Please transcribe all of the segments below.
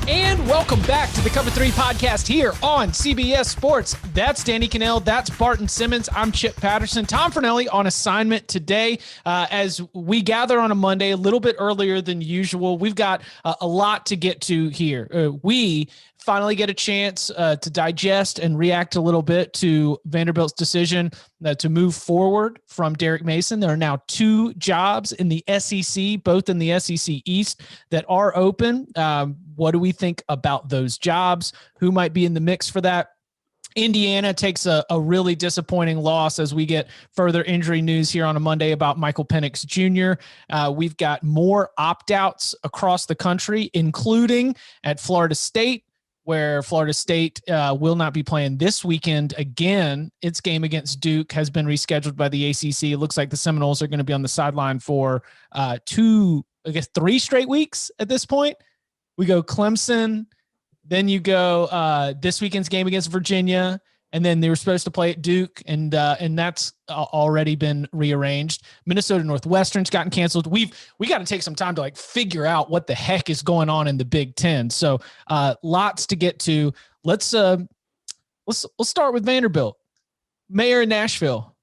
And welcome back to the Cover 3 podcast here on CBS Sports. That's Danny Cannell. That's Barton Simmons. I'm Chip Patterson. Tom Fornelli on assignment today as we gather on a Monday, a little bit earlier than usual. We've got a lot to get to here. We finally get a chance to digest and react a little bit to Vanderbilt's decision to move forward from Derek Mason. There are now 2 jobs in the SEC, both in the SEC East, that are open. What do we think about those jobs? Who might be in the mix for that? Indiana takes a really disappointing loss as we get further injury news here on a Monday about Michael Penix Jr. We've got more opt-outs across the country, including at Florida State, where Florida State will not be playing this weekend again. Its game against Duke has been rescheduled by the ACC. It looks like the Seminoles are going to be on the sideline for 3 straight weeks at this point. We go Clemson, then you go this weekend's game against Virginia, and then they were supposed to play at Duke, and that's already been rearranged. Minnesota Northwestern's gotten canceled. We got to take some time to figure out what the heck is going on in the Big Ten. So lots to get to. Let's start with Vanderbilt. Mayor of Nashville,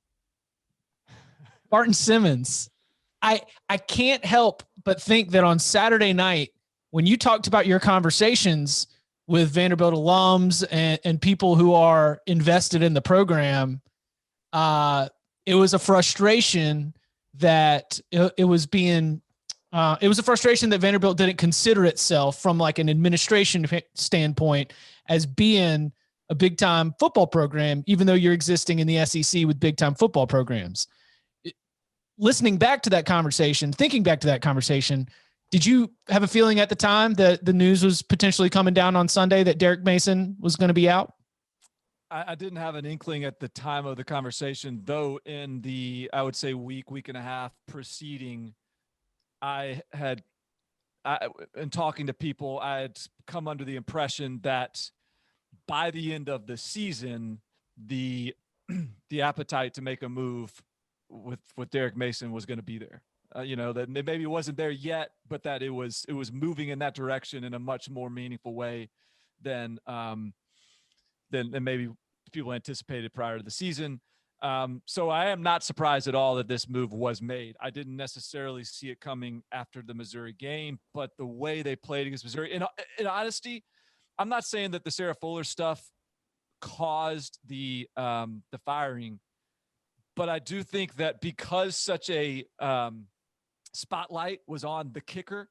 Barton Simmons. I can't help but think that on Saturday night, when you talked about your conversations with Vanderbilt alums and people who are invested in the program, it was a frustration that it was a frustration that Vanderbilt didn't consider itself from an administration standpoint as being a big time football program, even though you're existing in the SEC with big time football programs. Listening back to that conversation, thinking back to that conversation, did you have a feeling at the time that the news was potentially coming down on Sunday that Derek Mason was going to be out? I didn't have an inkling at the time of the conversation, though in the, I would say week and a half preceding, in talking to people, I had come under the impression that by the end of the season, the appetite to make a move with Derek Mason was going to be there. That maybe it wasn't there yet, but that it was moving in that direction in a much more meaningful way than maybe people anticipated prior to the season. So I am not surprised at all that this move was made. I didn't necessarily see it coming after the Missouri game, but the way they played against Missouri, in honesty, I'm not saying that the Sarah Fuller stuff caused the firing, but I do think that because such a spotlight was on the kicker,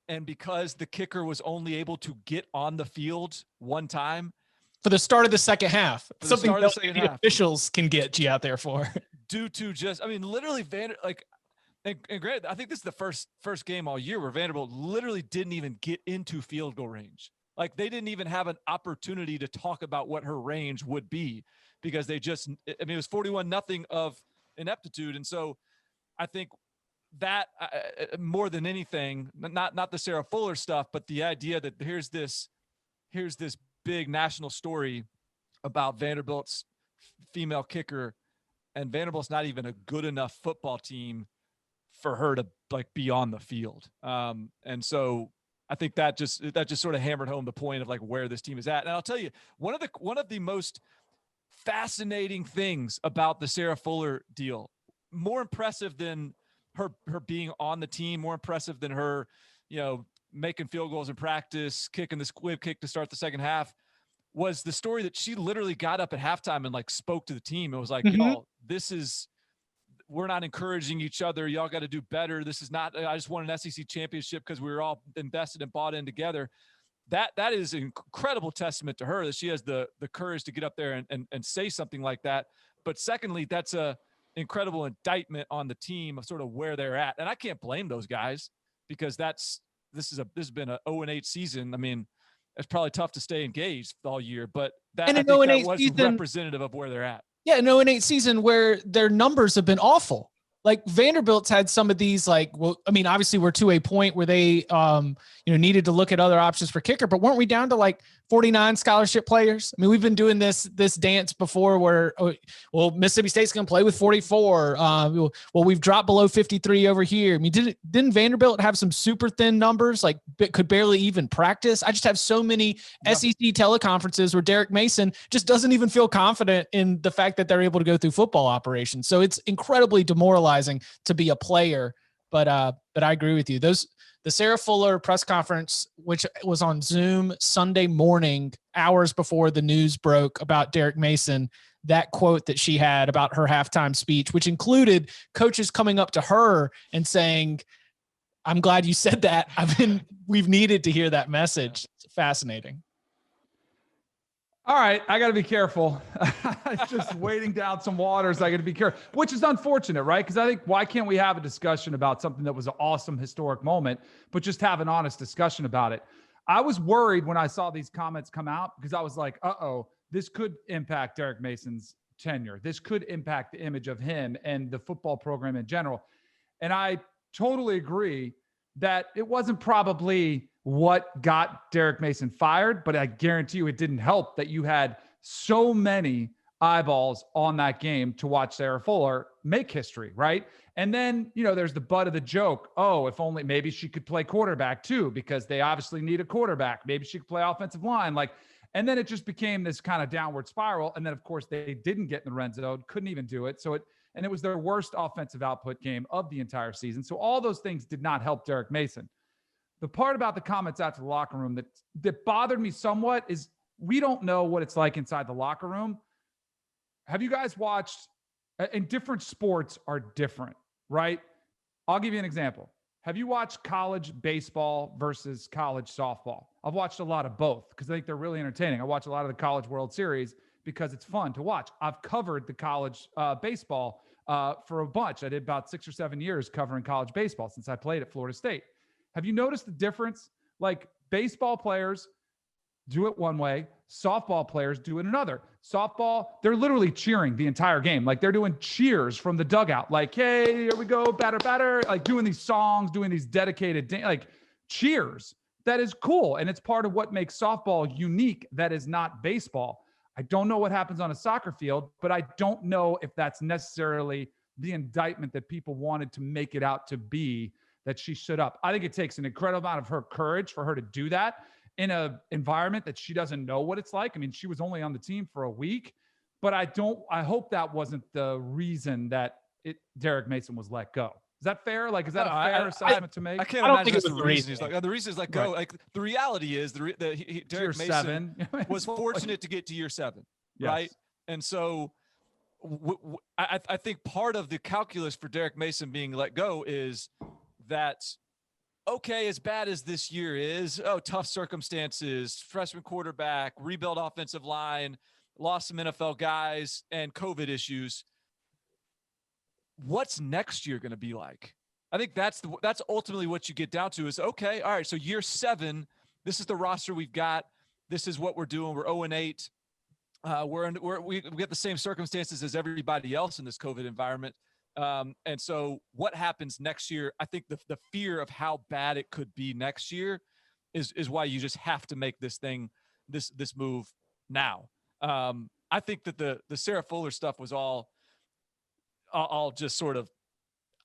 and because the kicker was only able to get on the field one time for the start of the second half, something the officials can get you out there for, due to literally and granted, I think this is the first game all year where Vanderbilt literally didn't even get into field goal range. They didn't even have an opportunity to talk about what her range would be because it was 41-0 of ineptitude. And so I think that more than anything, not the Sarah Fuller stuff, but the idea that here's this big national story about Vanderbilt's female kicker, and Vanderbilt's not even a good enough football team for her to be on the field. And so I think that just sort of hammered home the point of where this team is at. And I'll tell you, one of the most fascinating things about the Sarah Fuller deal, more impressive than her being on the team, more impressive than her, making field goals in practice, kicking the squib kick to start the second half, was the story that she literally got up at halftime and spoke to the team. It was y'all, we're not encouraging each other. Y'all got to do better. This is not, I just won an SEC championship because we were all invested and bought in together. That is an incredible testament to her that she has the courage to get up there and say something like that. But secondly, that's a incredible indictment on the team of sort of where they're at. And I can't blame those guys because this has been a 0-8 season. I mean, it's probably tough to stay engaged all year, but I think that was representative of where they're at. Yeah, an 0-8 season where their numbers have been awful. Vanderbilt's had some of these, obviously we're to a point where they, needed to look at other options for kicker, but weren't we down to 49 scholarship players. I mean, we've been doing this dance before where, well, Mississippi State's going to play with 44. Well, we've dropped below 53 over here. I mean, didn't Vanderbilt have some super thin numbers, like could barely even practice? I just have so many SEC teleconferences where Derek Mason just doesn't even feel confident in the fact that they're able to go through football operations. So it's incredibly demoralizing to be a player. But I agree with you. The Sarah Fuller press conference, which was on Zoom Sunday morning, hours before the news broke about Derek Mason, that quote that she had about her halftime speech, which included coaches coming up to her and saying, "I'm glad you said that. We've needed to hear that message." It's fascinating. All right, I got to be careful. Just wading down some waters. I got to be careful, which is unfortunate, right? Because I think, why can't we have a discussion about something that was an awesome historic moment, but just have an honest discussion about it? I was worried when I saw these comments come out because I was like, this could impact Derek Mason's tenure. This could impact the image of him and the football program in general. And I totally agree that it wasn't probably what got Derek Mason fired, but I guarantee you it didn't help that you had so many eyeballs on that game to watch Sarah Fuller make history, right? And then, there's the butt of the joke. Oh, if only maybe she could play quarterback too, because they obviously need a quarterback. Maybe she could play offensive line. And then it just became this kind of downward spiral. And then, of course, they didn't get in the red zone, couldn't even do it. And it was their worst offensive output game of the entire season. So all those things did not help Derek Mason. The part about the comments after the locker room that bothered me somewhat is we don't know what it's like inside the locker room. Have you guys watched, and different sports are different, right? I'll give you an example. Have you watched college baseball versus college softball? I've watched a lot of both because I think they're really entertaining. I watch a lot of the College World Series because it's fun to watch. I've covered the college baseball for a bunch. I did about 6 or 7 years covering college baseball since I played at Florida State. Have you noticed the difference? Like, baseball players do it one way, softball players do it another. Softball, they're literally cheering the entire game. Like, they're doing cheers from the dugout. Like, hey, here we go, batter, batter. Like, doing these songs, doing these dedicated, cheers. That is cool. And it's part of what makes softball unique that is not baseball. I don't know what happens on a soccer field, but I don't know if that's necessarily the indictment that people wanted to make it out to be, that she stood up. I think it takes an incredible amount of her courage for her to do that in an environment that she doesn't know what it's like. I mean, she was only on the team for a week, but I hope that wasn't the reason that Derek Mason was let go. Is that fair? Like, is that a fair assessment to make? I can't imagine that's the reason he's the reason is let go. Right. Like, the reality is Derek Mason was fortunate to get to year 7, yes. Right? And so I think part of the calculus for Derek Mason being let go is that, okay, as bad as this year is, tough circumstances, freshman quarterback, rebuild offensive line, lost some NFL guys, and COVID issues. What's next year going to be like? I think that's ultimately what you get down to is, okay, all right, so year 7, this is the roster we've got. This is what we're doing. We're 0-8. We get the same circumstances as everybody else in this COVID environment. And so what happens next year, I think the fear of how bad it could be next year is why you just have to make this move now. I think that the Sarah Fuller stuff was all just sort of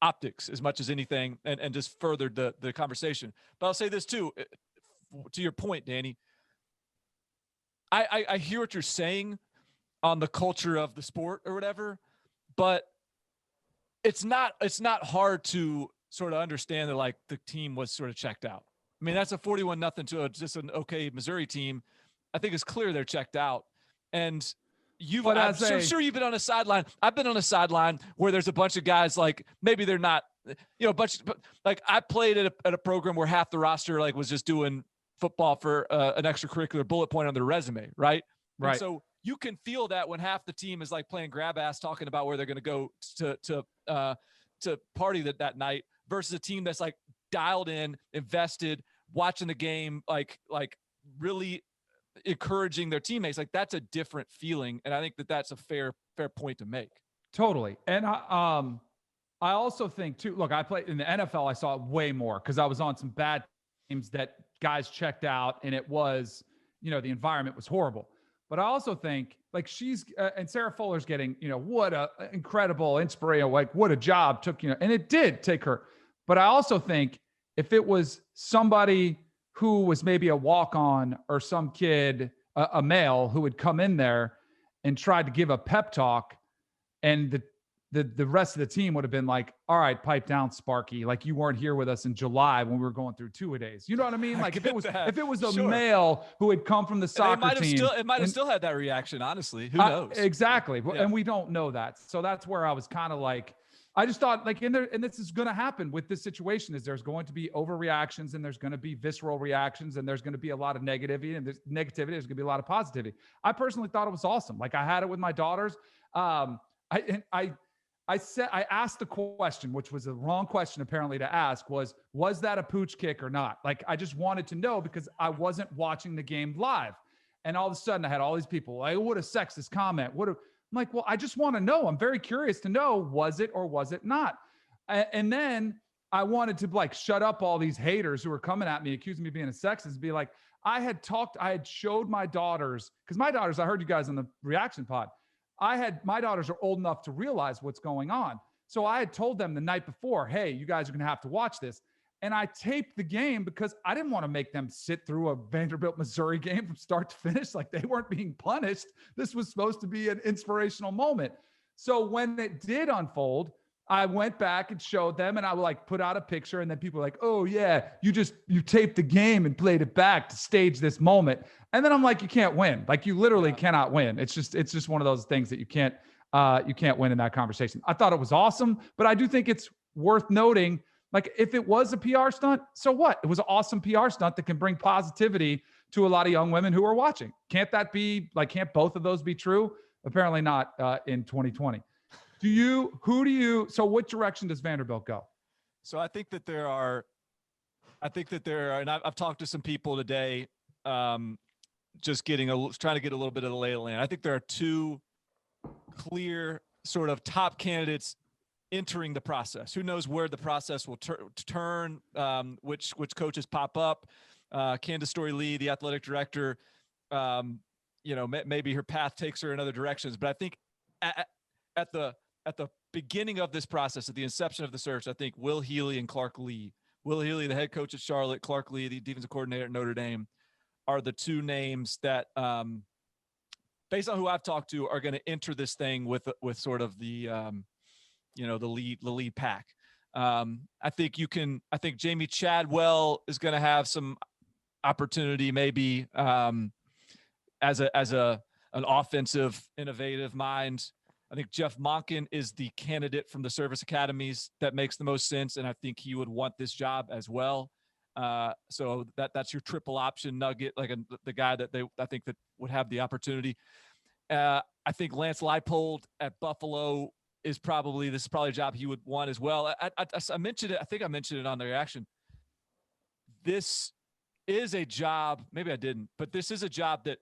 optics as much as anything, and just furthered the conversation. But I'll say this too, to your point, Danny, I hear what you're saying on the culture of the sport or whatever, but it's not hard to sort of understand that, like, the team was sort of checked out. I mean, that's a 41-0 to just an okay Missouri team. I think it's clear they're checked out. And I'm sure you've been on a sideline. I've been on a sideline where there's a bunch of guys, like, maybe they're not, like, I played at a program where half the roster, like, was just doing football for an extracurricular bullet point on their resume. Right. Right. And so you can feel that when half the team is, like, playing grab ass, talking about where they're going to go to party that night, versus a team that's, like, dialed in, invested, watching the game, like really encouraging their teammates. Like, that's a different feeling. And I think that's a fair point to make. Totally. And I also think too, look, I played in the NFL. I saw it way more because I was on some bad teams that guys checked out, and it was the environment was horrible. But I also think like she's and Sarah Fuller's getting, what a incredible inspiration, like what a job took, and it did take her. But I also think if it was somebody who was maybe a walk-on or some kid, a male who would come in there and tried to give a pep talk, and the rest of the team would have been like, all right, pipe down, Sparky. Like you weren't here with us in July when we were going through two-a-days. You know what I mean? Like if it was a male who had come from the soccer team, it might have still had that reaction. Honestly, who knows? Exactly. Yeah. And we don't know that. So that's where I was kind of like, I just thought like and this is going to happen with this situation is there's going to be overreactions and there's going to be visceral reactions and there's going to be a lot of negativity and there's negativity. There's going to be a lot of positivity. I personally thought it was awesome. Like I had it with my daughters. I asked the question, which was the wrong question apparently to ask, was that a pooch kick or not? Like I just wanted to know because I wasn't watching the game live. And all of a sudden I had all these people like, what a sexist comment. I'm like, well, I just want to know. I'm very curious to know, was it or was it not? And then I wanted to like shut up all these haters who were coming at me, accusing me of being a sexist, be like, I had showed my daughters, because my daughters, I heard you guys on the reaction pod. My daughters are old enough to realize what's going on. So I had told them the night before, hey, you guys are going to have to watch this. And I taped the game because I didn't want to make them sit through a Vanderbilt, Missouri game from start to finish. Like they weren't being punished. This was supposed to be an inspirational moment. So when it did unfold, I went back and showed them and I would like put out a picture and then people were like, oh yeah, you taped the game and played it back to stage this moment. And then I'm like, you can't win. Like you literally cannot win. It's just one of those things that you can't win in that conversation. I thought it was awesome, but I do think it's worth noting, like if it was a PR stunt, so what? It was an awesome PR stunt that can bring positivity to a lot of young women who are watching. Can't can't both of those be true? Apparently not in 2020. So what direction does Vanderbilt go? So I think that there are, and I've talked to some people today, just trying to get a little bit of the lay of the land. I think there are two clear sort of top candidates entering the process. Who knows where the process will turn, which coaches pop up. Candace Story-Lee, the athletic director, maybe her path takes her in other directions. But I think at the beginning of this process, at the inception of the search, I think Will Healy and Clark Lee, Will Healy, the head coach at Charlotte, Clark Lee, the defensive coordinator at Notre Dame, are the two names that, based on who I've talked to, are going to enter this thing with sort of the lead pack. I think Jamie Chadwell is going to have some opportunity, maybe as an offensive, innovative mind. I think Jeff Monken is the candidate from the service academies that makes the most sense, and I think he would want this job as well. So that's your triple option nugget, like the guy that I think that would have the opportunity. I think Lance Leipold at Buffalo is probably a job he would want as well. I mentioned it. I think I mentioned it on the reaction. This is a job. Maybe I didn't, but this is a job that,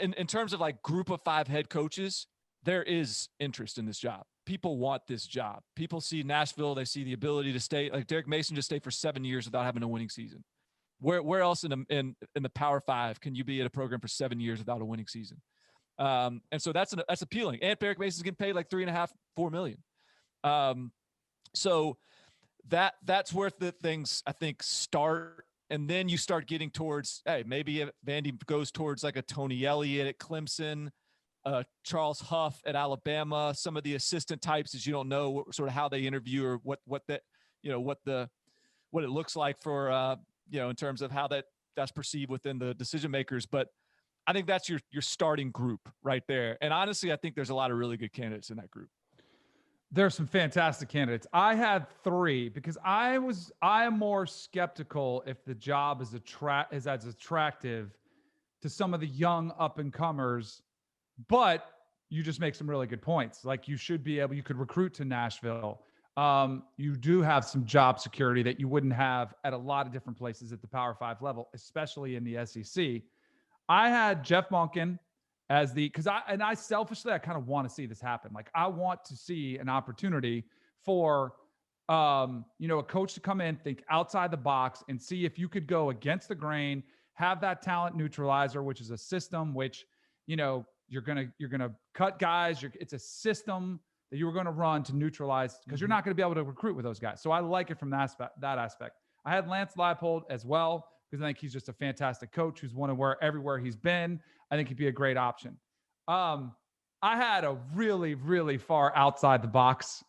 in terms of like group of 5 head coaches, there is interest in this job. People want this job. People see Nashville. They see the ability to stay. Like Derek Mason just stayed for 7 years without having a winning season. Where else in the Power 5 can you be at a program for 7 years without a winning season? And so that's appealing. And Derek Mason's getting paid like $3.5-4 million. So that's where the things I think start. And then you start getting towards, hey, maybe if Vandy goes towards like a Tony Elliott at Clemson, Charles Huff at Alabama, some of the assistant types, as you don't know sort of how they interview or what it looks like for, in terms of how that's perceived within the decision makers. But I think that's your starting group right there. And honestly, I think there's a lot of really good candidates in that group. There's some fantastic candidates. I had 3 because I am more skeptical if the job is as attractive to some of the young up and comers, but you just make some really good points. Like you could recruit to Nashville. You do have some job security that you wouldn't have at a lot of different places at the Power 5 level, especially in the SEC. I had Jeff Monken as because I selfishly, I kind of want to see this happen. Like I want to see an opportunity for, a coach to come in, think outside the box and see if you could go against the grain, have that talent neutralizer, which is a system which, you're gonna cut guys. It's a system that you were going to run to neutralize because you're not going to be able to recruit with those guys. So I like it from that aspect. I had Lance Leipold as well because I think he's just a fantastic coach who's won everywhere he's been. I think he'd be a great option. I had a really, really far outside the box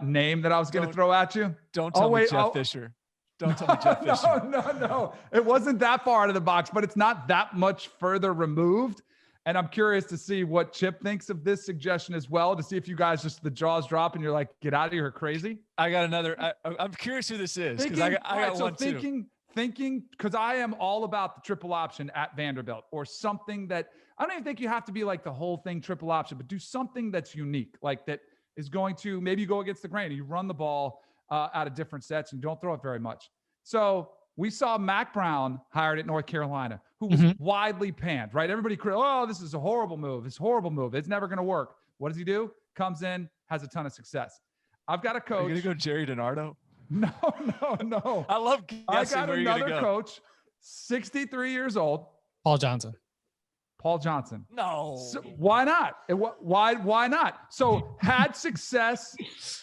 name that I was going to throw at you. Don't tell me Jeff Fisher. Don't tell me Jeff Fisher. No. It wasn't that far out of the box, but it's not that much further removed. And I'm curious to see what Chip thinks of this suggestion as well, to see if you guys just the jaws drop and you're like, get out of here, crazy. I got another. I'm curious who this is because I got one too. Thinking, because I am all about the triple option at Vanderbilt or something that I don't even think you have to be like the whole thing triple option, but do something that's unique, like that is going to maybe you go against the grain and you run the ball out of different sets and don't throw it very much. So we saw Mac Brown hired at North Carolina, who was widely panned, right? Everybody, this is a horrible move. It's a horrible move. It's never going to work. What does he do? Comes in, has a ton of success. I've got a coach. Are you going to go Jerry DiNardo? No. I got another coach, 63 years old. Paul Johnson. No. So why not? Why not? So had success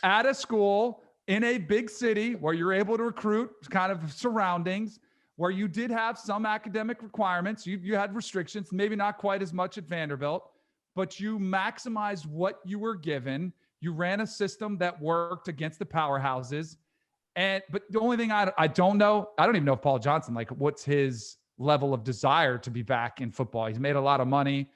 at a school in a big city where you're able to recruit kind of surroundings, where you did have some academic requirements. You had restrictions, maybe not quite as much at Vanderbilt, but you maximized what you were given. You ran a system that worked against the powerhouses. But the only thing I don't know, I don't even know if Paul Johnson, like what's his level of desire to be back in football. He's made a lot of money.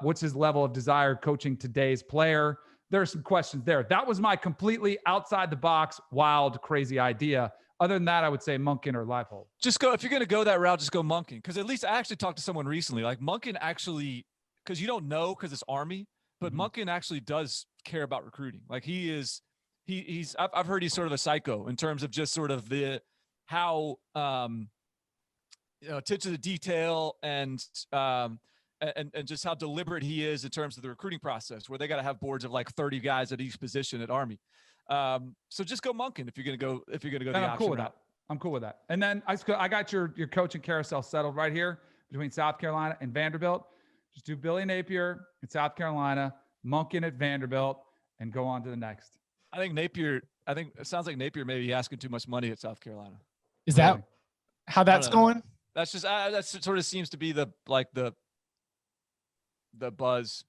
What's his level of desire coaching today's player? There are some questions there. That was my completely outside the box, wild, crazy idea. Other than that, I would say Monken or Leipold. Just go, if you're going to go that route, just go Monken. Because at least I actually talked to someone recently, like Monken actually, because you don't know because it's Army, but Monken actually does care about recruiting. Like he's I've heard he's sort of a psycho in terms of just sort of how attention to the detail and just how deliberate he is in terms of the recruiting process, where they got to have boards of like 30 guys at each position at Army. So just go Monken if you're going to go the I'm option cool with route. that. I'm cool with that. And then I got your coaching carousel settled right here between South Carolina and Vanderbilt. Just do Billy Napier at South Carolina, Monken at Vanderbilt, and go on to the next. I think it sounds like Napier may be asking too much money at South Carolina. Is that how that's going? That's just that sort of seems to be the buzz.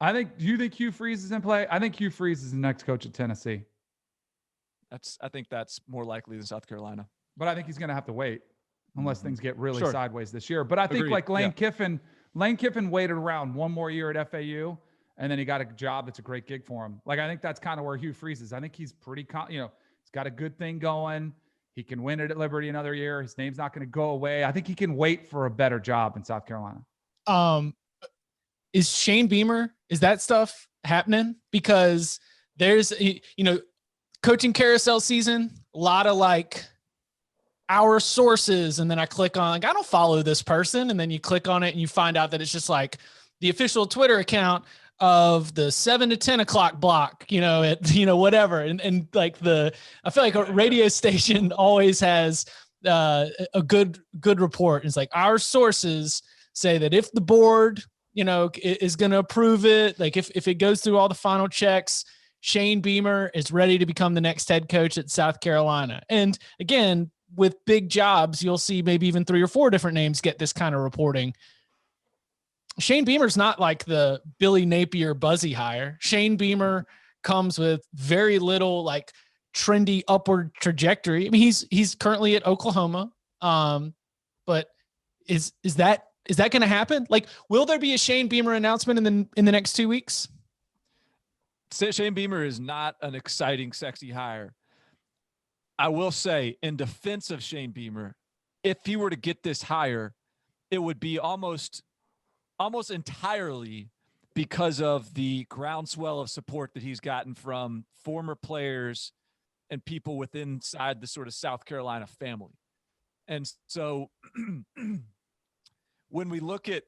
Do you think Hugh Freeze is in play? I think Hugh Freeze is the next coach at Tennessee. I think that's more likely than South Carolina. But I think he's going to have to wait unless things get really sideways this year. But I think Agreed. Lane Kiffin waited around one more year at FAU, and then he got a job that's a great gig for him. Like, I think that's kind of where Hugh Freeze is. I think he's pretty, he's got a good thing going. He can win it at Liberty another year. His name's not going to go away. I think he can wait for a better job in South Carolina. Is Shane Beamer, is that stuff happening? Because there's, coaching carousel season, a lot of like our sources. And then I click on, I don't follow this person. And then you click on it and you find out that it's just like the official Twitter account of the 7 to 10 o'clock block, whatever. And like I feel like a radio station always has a good report. It's like our sources say that if the board, is going to approve it, like if it goes through all the final checks, Shane Beamer is ready to become the next head coach at South Carolina. And again, with big jobs, you'll see maybe even 3 or 4 different names get this kind of reporting. Shane Beamer's not like the Billy Napier buzzy hire. Shane Beamer comes with very little like trendy upward trajectory. I mean, he's currently at Oklahoma. But is that going to happen? Like, will there be a Shane Beamer announcement in the next 2 weeks? Shane Beamer is not an exciting, sexy hire. I will say, in defense of Shane Beamer, if he were to get this hire, it would be almost entirely because of the groundswell of support that he's gotten from former players and people inside the sort of South Carolina family. And so when we look at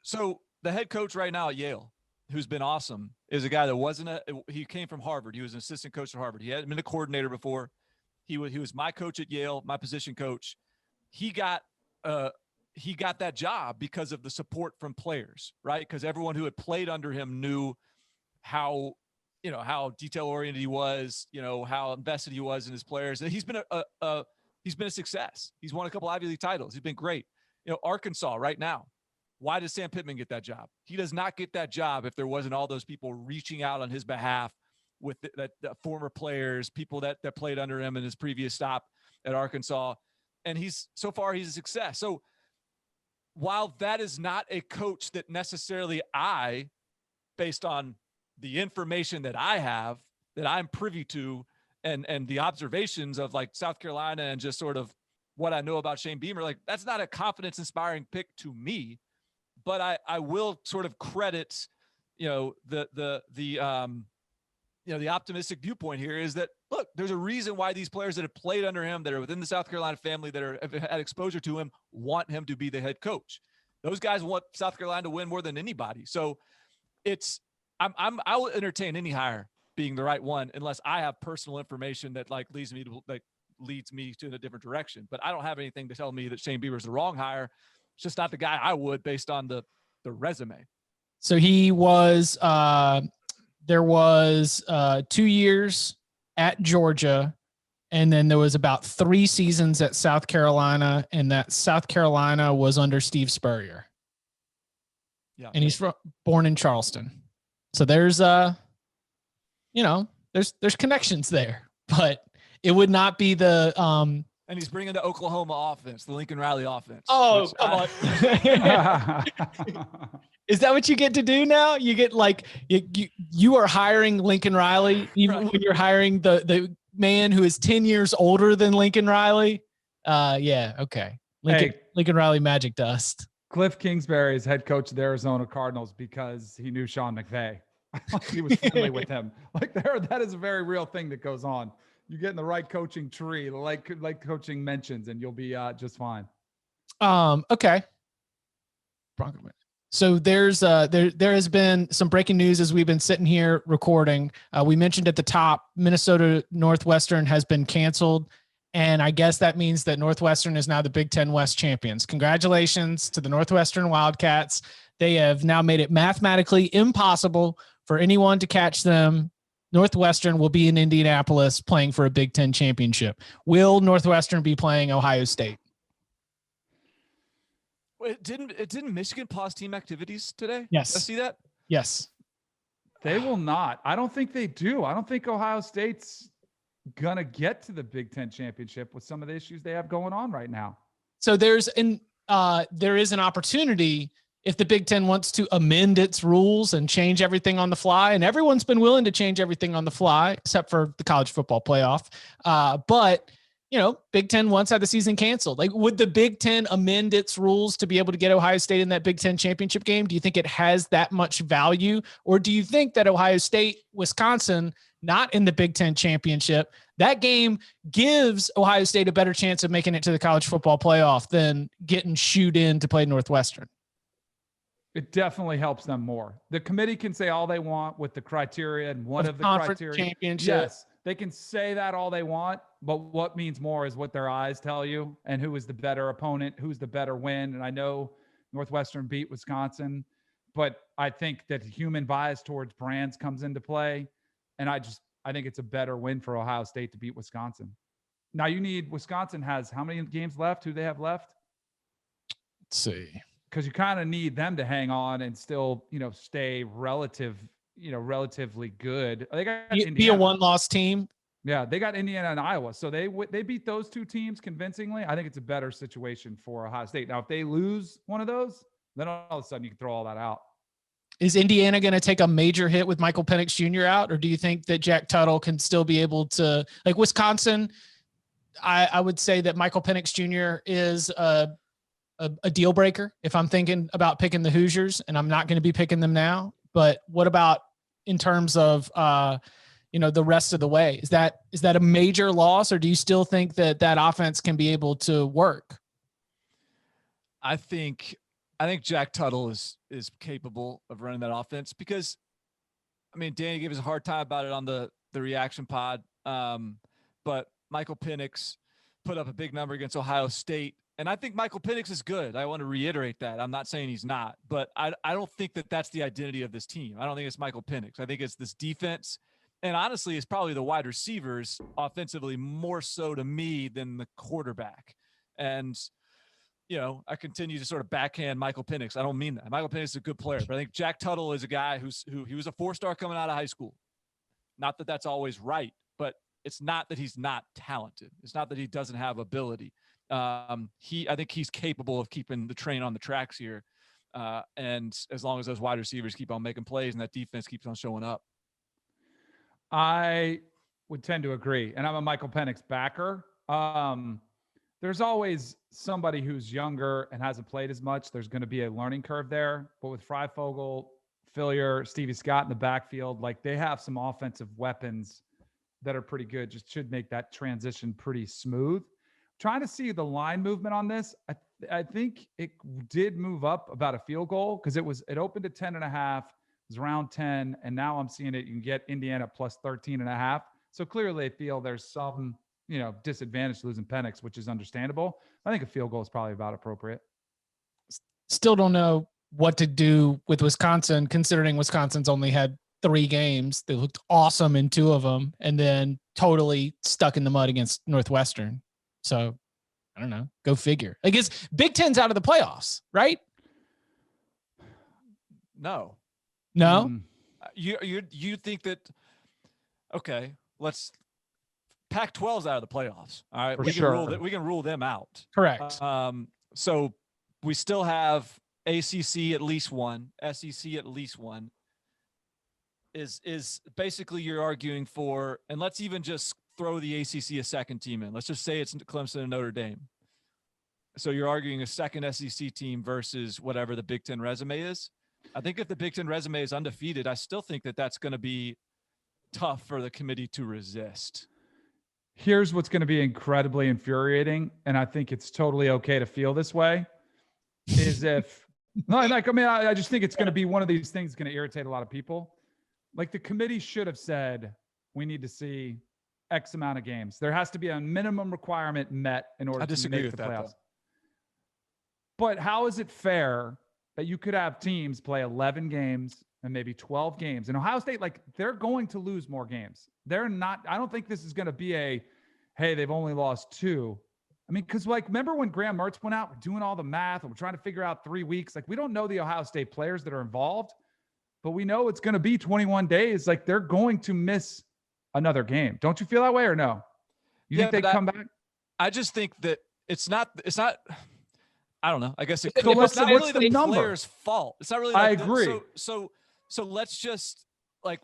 so the head coach right now at Yale, who's been awesome, is a guy that he came from Harvard. He was an assistant coach at Harvard. He hadn't been a coordinator before. He was my coach at Yale, my position coach. he got that job because of the support from players, right? Because everyone who had played under him knew how detail oriented he was, how invested he was in his players. And he's been a success. He's won a couple Ivy League titles. He's been great. Arkansas right now. Why does Sam Pittman get that job? He does not get that job if there wasn't all those people reaching out on his behalf with the former players, people that played under him in his previous stop at Arkansas. And he's a success. So while that is not a coach that necessarily based on the information that I have, that I'm privy to, and the observations of like South Carolina and just sort of what I know about Shane Beamer, like that's not a confidence inspiring pick to me, but I will sort of credit, the optimistic viewpoint here is that, look, there's a reason why these players that have played under him, that are within the South Carolina family, that have had exposure to him, want him to be the head coach. Those guys want South Carolina to win more than anybody. So I will entertain any hire being the right one unless I have personal information that leads me to a different direction. But I don't have anything to tell me that Shane Beamer is the wrong hire. It's just not the guy I would based on the resume. So he was there was 2 years at Georgia, and then there was about 3 seasons at South Carolina, and that South Carolina was under Steve Spurrier. Yeah. And he's born in Charleston. So there's there's connections there, but it would not be the and he's bringing the Oklahoma offense, the Lincoln Riley offense. Oh, come on. Is that what you get to do now? You get you are hiring Lincoln Riley, even when you're hiring the man who is 10 years older than Lincoln Riley. Yeah. Okay. Lincoln Riley magic dust. Cliff Kingsbury is head coach of the Arizona Cardinals because he knew Sean McVay. He was friendly with him. That is a very real thing that goes on. You get in the right coaching tree, like coaching mentions, and you'll be just fine. Okay. So there has been some breaking news as we've been sitting here recording. We mentioned at the top, Minnesota Northwestern has been canceled. And I guess that means that Northwestern is now the Big Ten West champions. Congratulations to the Northwestern Wildcats. They have now made it mathematically impossible for anyone to catch them. Northwestern will be in Indianapolis playing for a Big Ten championship. Will Northwestern be playing Ohio State? Wait, didn't Michigan pause team activities today? Yes. I see that. Yes. They will not. I don't think they do. I don't think Ohio State's gonna get to the Big Ten championship with some of the issues they have going on right now. So there is an opportunity if the Big Ten wants to amend its rules and change everything on the fly, and everyone's been willing to change everything on the fly except for the college football playoff. But Big Ten once had the season canceled. Would the Big Ten amend its rules to be able to get Ohio State in that Big Ten championship game? Do you think it has that much value? Or do you think that Ohio State, Wisconsin, not in the Big Ten championship, that game gives Ohio State a better chance of making it to the college football playoff than getting shooed in to play Northwestern? It definitely helps them more. The committee can say all they want with the criteria, and one of the criteria. Championship. Yes, they can say that all they want, but what means more is what their eyes tell you, and who is the better opponent, who's the better win. And I know Northwestern beat Wisconsin, but I think that human bias towards brands comes into play. And I think it's a better win for Ohio State to beat Wisconsin. Now Wisconsin has how many games left? Who they have left? Let's see. Because you kind of need them to hang on and still, stay relatively good. They got be a one-loss team. Yeah, they got Indiana and Iowa. So they beat those two teams convincingly. I think it's a better situation for Ohio State. Now, if they lose one of those, then all of a sudden you can throw all that out. Is Indiana going to take a major hit with Michael Penix Jr. out, or do you think that Jack Tuttle can still be able to, like Wisconsin? I would say that Michael Penix Jr. is a deal breaker if I'm thinking about picking the Hoosiers, and I'm not going to be picking them now. But what about in terms of the rest of the way? Is that a major loss, or do you still think that offense can be able to work? I think Jack Tuttle is capable of running that offense because, Danny gave us a hard time about it on the reaction pod. But Michael Penix put up a big number against Ohio State, And I think Michael Penix is good. I want to reiterate that. I'm not saying he's not, but I don't think that that's the identity of this team. I don't think it's Michael Penix. I think it's this defense. And honestly, it's probably the wide receivers offensively more so to me than the quarterback. And, I continue to sort of backhand Michael Penix. I don't mean that. Michael Penix is a good player, but I think Jack Tuttle is a guy who he was a 4-star coming out of high school. Not that that's always right, but it's not that he's not talented. It's not that he doesn't have ability. I think he's capable of keeping the train on the tracks here. And as long as those wide receivers keep on making plays and that defense keeps on showing up. I would tend to agree. And I'm a Michael Penix backer. There's always somebody who's younger and hasn't played as much. There's going to be a learning curve there. But with Freifogel, Fillier, Stevie Scott in the backfield, like they have some offensive weapons that are pretty good. Just should make that transition pretty smooth. Trying to see the line movement on this. I think it did move up about a field goal because it opened at 10.5. It was around 10. And now I'm seeing it. You can get Indiana plus 13.5. So clearly they feel there's some, disadvantage to losing Penix, which is understandable. I think a field goal is probably about appropriate. Still don't know what to do with Wisconsin, considering Wisconsin's only had 3 games. They looked awesome in 2 of them and then totally stuck in the mud against Northwestern. So I don't know. Go figure. I guess Big Ten's out of the playoffs, right? No. You think that? Okay, Pac-12's out of the playoffs. All right, we can rule them out. Correct. So we still have ACC at least one, SEC at least one. Is basically you're arguing for, and let's even just throw the ACC a second team in. Let's just say it's Clemson and Notre Dame. So you're arguing a second SEC team versus whatever the Big Ten resume is. I think if the Big Ten resume is undefeated, I still think that that's going to be tough for the committee to resist. Here's what's going to be incredibly infuriating, and I think it's totally okay to feel this way, is if – I just think it's going to be one of these things that's going to irritate a lot of people. Like the committee should have said, we need to see X amount of games. There has to be a minimum requirement met in order to make the playoffs. But how is it fair that you could have teams play 11 games and maybe 12 games? And Ohio State, they're going to lose more games. They're not – I don't think this is going to be hey, they've only lost 2. I mean, because remember when Graham Mertz went out, we're doing all the math and we're trying to figure out 3 weeks. We don't know the Ohio State players that are involved, but we know it's going to be 21 days. They're going to miss another game. Don't you feel that way or no? You think they come back? I just think that it's not, I don't know. I guess it's not really the player's fault. It's not really. I agree. So let's just let's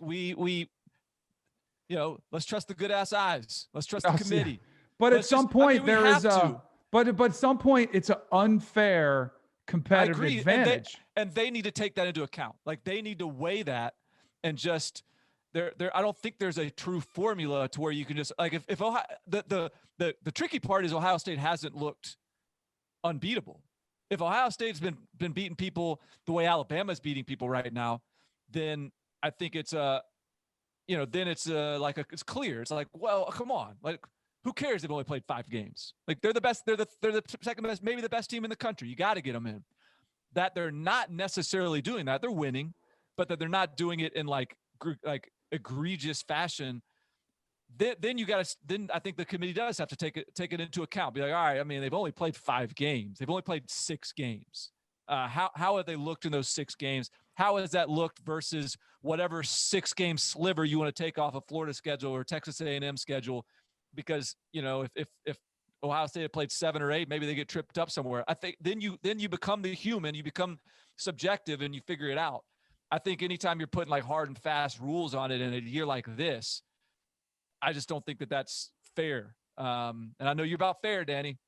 trust the good ass eyes. Let's trust the committee. But at some point but at some point it's an unfair competitive advantage. And they need to take that into account. They need to weigh that and just I don't think there's a true formula to where you can just if Ohio, the tricky part is Ohio State hasn't looked unbeatable. If Ohio State's been beating people the way Alabama's beating people right now, then I think it's it's clear. It's well, come on. Who cares? They've only played 5 games. They're the best. They're the second best, maybe the best team in the country. You got to get them in. That they're not necessarily doing that. They're winning, but that they're not doing it in egregious fashion. Then I think the committee does have to take it into account. Be all right. I mean, they've only played 5 games. They've only played 6 games. How have they looked in those 6 games? How has that looked versus whatever 6-game sliver you want to take off of Florida schedule or Texas A&M schedule? Because if Ohio State had played 7 or 8, maybe they get tripped up somewhere. I think then you become the human, you become subjective, and you figure it out. I think anytime you're putting hard and fast rules on it in a year like this, I just don't think that that's fair. And I know you're about fair, Danny.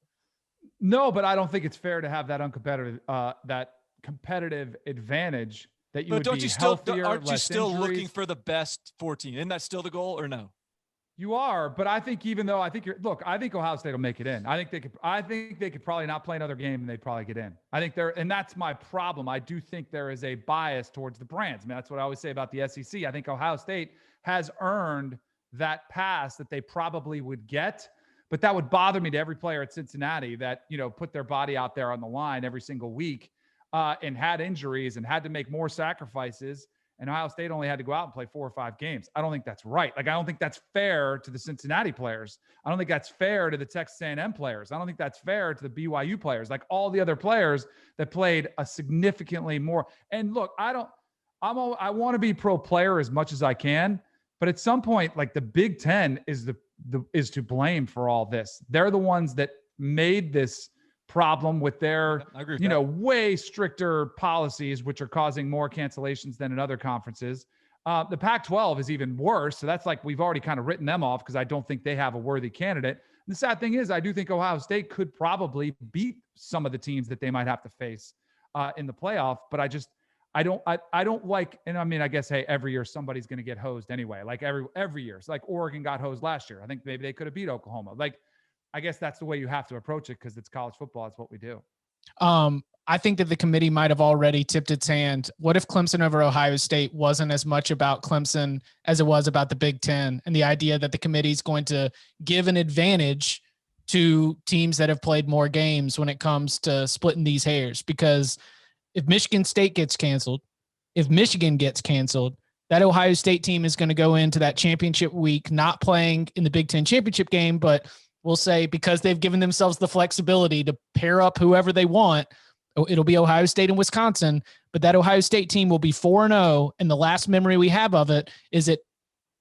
No, but I don't think it's fair to have that competitive advantage that you would be healthier, aren't you still injuries. Looking for the best 14? Isn't that still the goal or no? You are, but I think I think Ohio State will make it in. I think they could probably not play another game and they'd probably get in. I think and that's my problem. I do think there is a bias towards the brands. I mean, that's what I always say about the SEC. I think Ohio State has earned that pass that they probably would get, But that would bother me to every player at Cincinnati that, put their body out there on the line every single week and had injuries and had to make more sacrifices. And Ohio State only had to go out and play 4 or 5 games. I don't think that's right. Like, I don't think that's fair to the Cincinnati players. I don't think that's fair to the Texas A&M players. I don't think that's fair to the BYU players, like all the other players that played a significantly more. And look, I want to be pro player as much as I can, but at some point, like, the Big Ten is is to blame for all this. They're the ones that made this problem with their, way stricter policies, which are causing more cancellations than in other conferences. The Pac-12 is even worse. So that's like, we've already kind of written them off because I don't think they have a worthy candidate. And the sad thing is, I do think Ohio State could probably beat some of the teams that they might have to face in the playoff. But I don't like, and I mean, I guess, hey, every year somebody's going to get hosed anyway. Like every year. It's like Oregon got hosed last year. I think maybe they could have beat Oklahoma. Like, I guess that's the way you have to approach it because it's college football. It's what we do. I think that the committee might have already tipped its hand. What if Clemson over Ohio State wasn't as much about Clemson as it was about the Big Ten, and the idea that the committee is going to give an advantage to teams that have played more games when it comes to splitting these hairs? Because if Michigan State gets canceled, if Michigan gets canceled, that Ohio State team is going to go into that championship week not playing in the Big Ten championship game, but we'll say because they've given themselves the flexibility to pair up whoever they want, it'll be Ohio State and Wisconsin, but that Ohio State team will be 4-0. And the last memory we have of it is it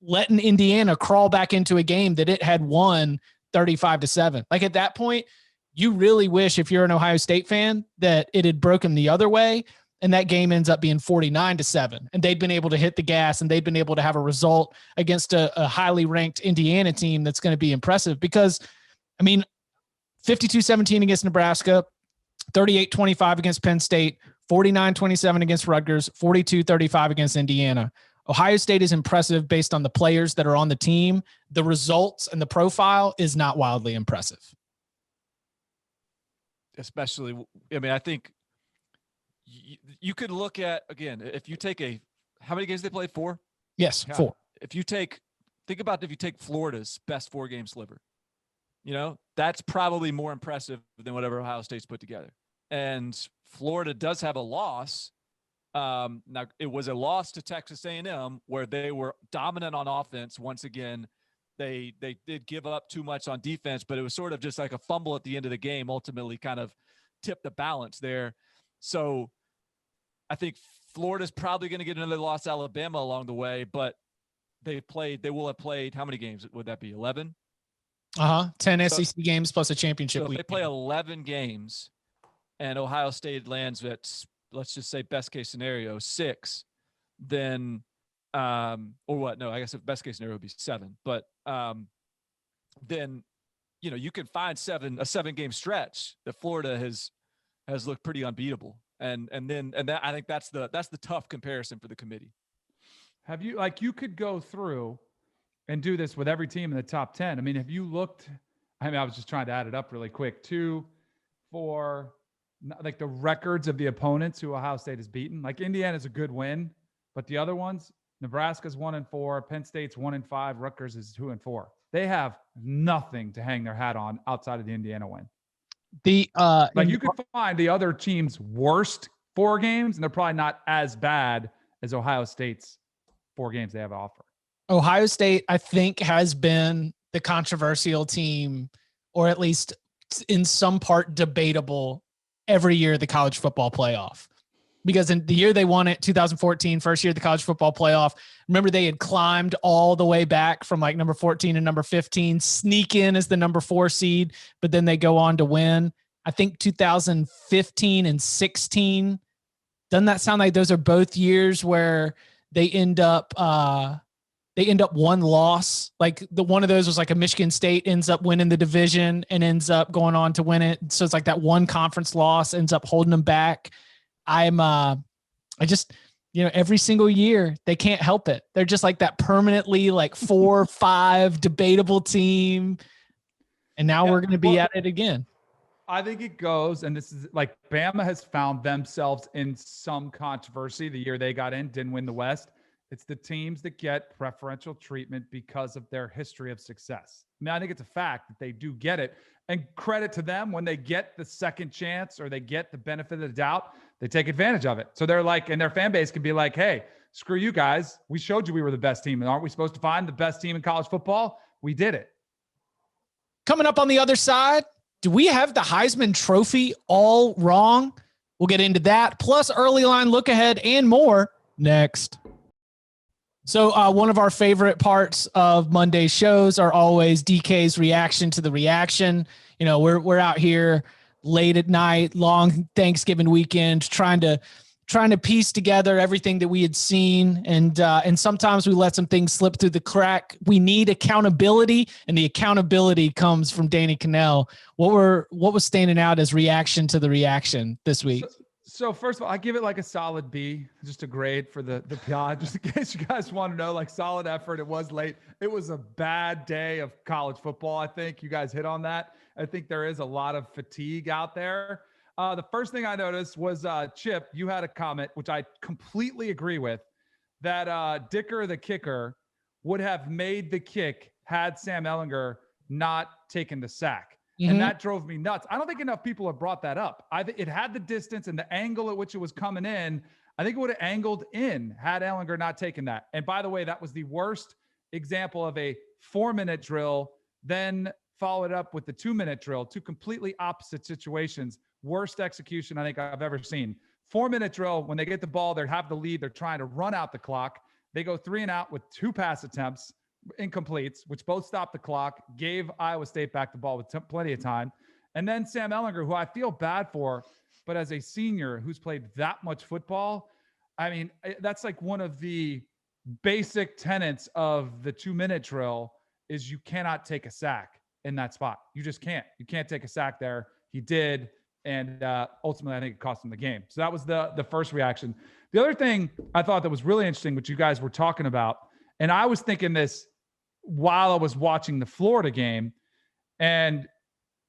letting Indiana crawl back into a game that it had won 35-7. Like, at that point, you really wish, if you're an Ohio State fan, that it had broken the other way and that game ends up being 49-7 and they'd been able to hit the gas and they'd been able to have a result against a highly ranked Indiana team that's going to be impressive. Because, I mean, 52-17 against Nebraska, 38-25 against Penn State, 49-27 against Rutgers, 42-35 against Indiana. Ohio State is impressive based on the players that are on the team. The results and the profile is not wildly impressive. Especially, I mean, I think you could look at, again, if you take how many games they played? 4? Yes, 4. If you take Florida's best 4-game sliver, that's probably more impressive than whatever Ohio State's put together. And Florida does have a loss. Now, it was a loss to Texas A&M where they were dominant on offense. Once again, they did give up too much on defense, but it was sort of just like a fumble at the end of the game, ultimately kind of tipped the balance there. So I think Florida's probably going to get another loss to Alabama along the way, but they will have played, how many games would that be? 11? 10 SEC games plus a championship week. If they play 11 games and Ohio State lands at, let's just say best case scenario, 6, then or what? No, I guess the best case scenario would be 7. But then, you can find a 7-game stretch that Florida has looked pretty unbeatable. And that, I think that's the tough comparison for the committee. Have you, you could go through and do this with every team in the top 10. I mean, have you looked, I was just trying to add it up really quick. 2, 4, like the records of the opponents who Ohio State has beaten. Like, Indiana's a good win, but the other ones, Nebraska's 1-4, Penn State's 1-5, Rutgers is 2-4. They have nothing to hang their hat on outside of the Indiana win. You could find the other team's worst 4 games, and they're probably not as bad as Ohio State's 4 games they have to offer. Ohio State, I think, has been the controversial team, or at least in some part debatable, every year of the college football playoff. Because in the year they won it, 2014, first year of the college football playoff, remember they had climbed all the way back from like number 14 to number 15, sneak in as the number 4 seed, but then they go on to win. I think 2015 and 16. Doesn't that sound like those are both years where they end up one loss? Like, one of those was like a Michigan State ends up winning the division and ends up going on to win it. So it's like that one conference loss ends up holding them back. Every single year they can't help it. They're just like that permanently like 4 or 5 debatable team. And now we're going to be at it again. I think it goes, and this is like Bama has found themselves in some controversy the year they got in, didn't win the West. It's the teams that get preferential treatment because of their history of success. I mean, I think it's a fact that they do get it. And credit to them, when they get the second chance or they get the benefit of the doubt, they take advantage of it. So they're like, and their fan base can be like, hey, screw you guys. We showed you we were the best team. And aren't we supposed to find the best team in college football? We did it. Coming up on the other side, do we have the Heisman Trophy all wrong? We'll get into that, plus early line look ahead and more next. So one of our favorite parts of Monday's shows are always DK's reaction to the reaction. You know, we're out here late at night, long Thanksgiving weekend, trying to piece together everything that we had seen. And sometimes we let some things slip through the crack. We need accountability, and the accountability comes from Danny Cannell. What was standing out as reaction to the reaction this week? So first of all, I give it like a solid B, just a grade for the pod, just in case you guys want to know, like solid effort. It was late. It was a bad day of college football. I think you guys hit on that. I think there is a lot of fatigue out there. The first thing I noticed was Chip, you had a comment, which I completely agree with, that Dicker, the kicker, would have made the kick had Sam Ehlinger not taken the sack. Mm-hmm. And that drove me nuts. I don't think enough people have brought that up. I think it had the distance and the angle at which it was coming in. I think it would have angled in had Ehlinger not taken that. And by the way, that was the worst example of a 4-minute drill, then followed up with the 2-minute drill, two completely opposite situations. Worst execution I think I've ever seen. 4-minute drill, when they get the ball, they have the lead. They're trying to run out the clock. They go 3 and out with 2 pass attempts, incompletes, which both stopped the clock, gave Iowa State back the ball with plenty of time. And then Sam Ehlinger, who I feel bad for, but as a senior who's played that much football, I mean, that's like one of the basic tenets of the 2-minute drill is you cannot take a sack in that spot. You just can't. You can't take a sack there. He did. And ultimately, I think it cost him the game. So that was the first reaction. The other thing I thought that was really interesting, which you guys were talking about, and I was thinking this while I was watching the Florida game, and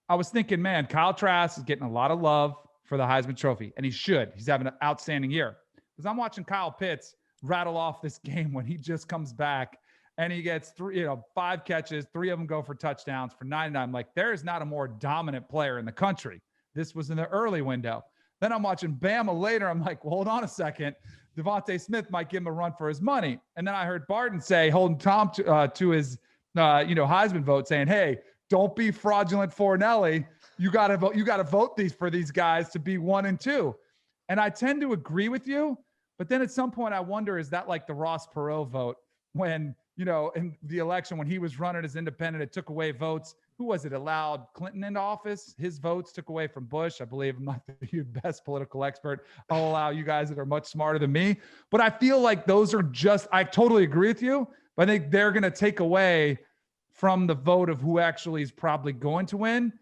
I was thinking, man, Kyle Trask is getting a lot of love for the Heisman Trophy, and he should. He's having an outstanding year. Because I'm watching Kyle Pitts rattle off this game when he just comes back, and he gets 5 catches, 3 of them go for touchdowns for 99. I'm like, there is not a more dominant player in the country. This was in the early window. Then I'm watching Bama later. I'm like, well, hold on a second. Devontae Smith might give him a run for his money. And then I heard Barton say, holding Tom to his, Heisman vote, saying, hey, don't be fraudulent Fornelli. You got to vote for these guys to be 1 and 2. And I tend to agree with you. But then at some point I wonder, is that like the Ross Perot vote when, in the election, when he was running as independent, it took away votes. Who was it? Allowed Clinton into office. His votes took away from Bush. I believe I'm not the best political expert. I'll allow you guys that are much smarter than me. But I feel like those are I totally agree with you, but I think they're going to take away from the vote of who actually is probably going to win.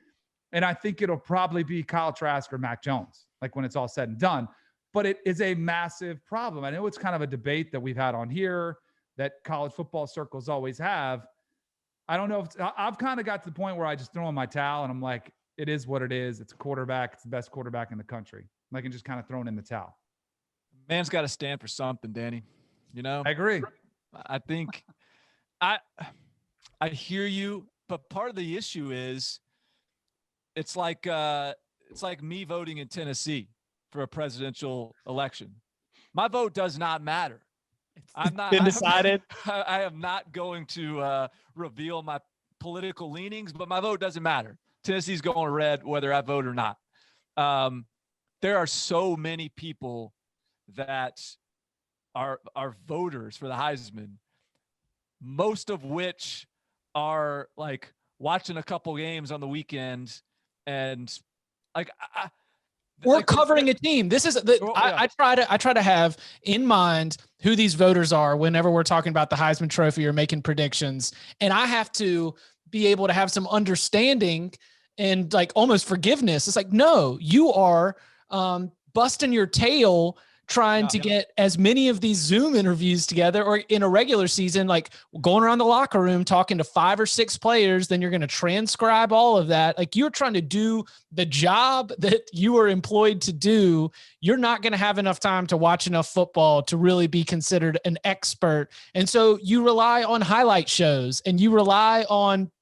And I think it'll probably be Kyle Trask or Mac Jones, like when it's all said and done. But it is a massive problem. I know it's kind of a debate that we've had on here that college football circles always have. I don't know if I've kind of got to the point where I just throw in my towel and I'm like, it is what it is. It's a quarterback. It's the best quarterback in the country. I can just kind of throw it in the towel. Man's got to stand for something, Danny. I agree. I think I hear you, but part of the issue is it's like me voting in Tennessee for a presidential election. My vote does not matter. I'm not been decided. I am not going to reveal my political leanings, but my vote doesn't matter. Tennessee's going red, whether I vote or not. There are so many people that are voters for the Heisman, most of which are like watching a couple games on the weekend and like or covering a team. This is I try to have in mind who these voters are whenever we're talking about the Heisman Trophy or making predictions. And I have to be able to have some understanding and like almost forgiveness. It's like, no, you are busting your tail trying to get as many of these Zoom interviews together, or in a regular season, like going around the locker room, talking to 5 or 6 players, then you're going to transcribe all of that. Like, you're trying to do the job that you were employed to do. You're not going to have enough time to watch enough football to really be considered an expert. And so you rely on highlight shows, and you rely on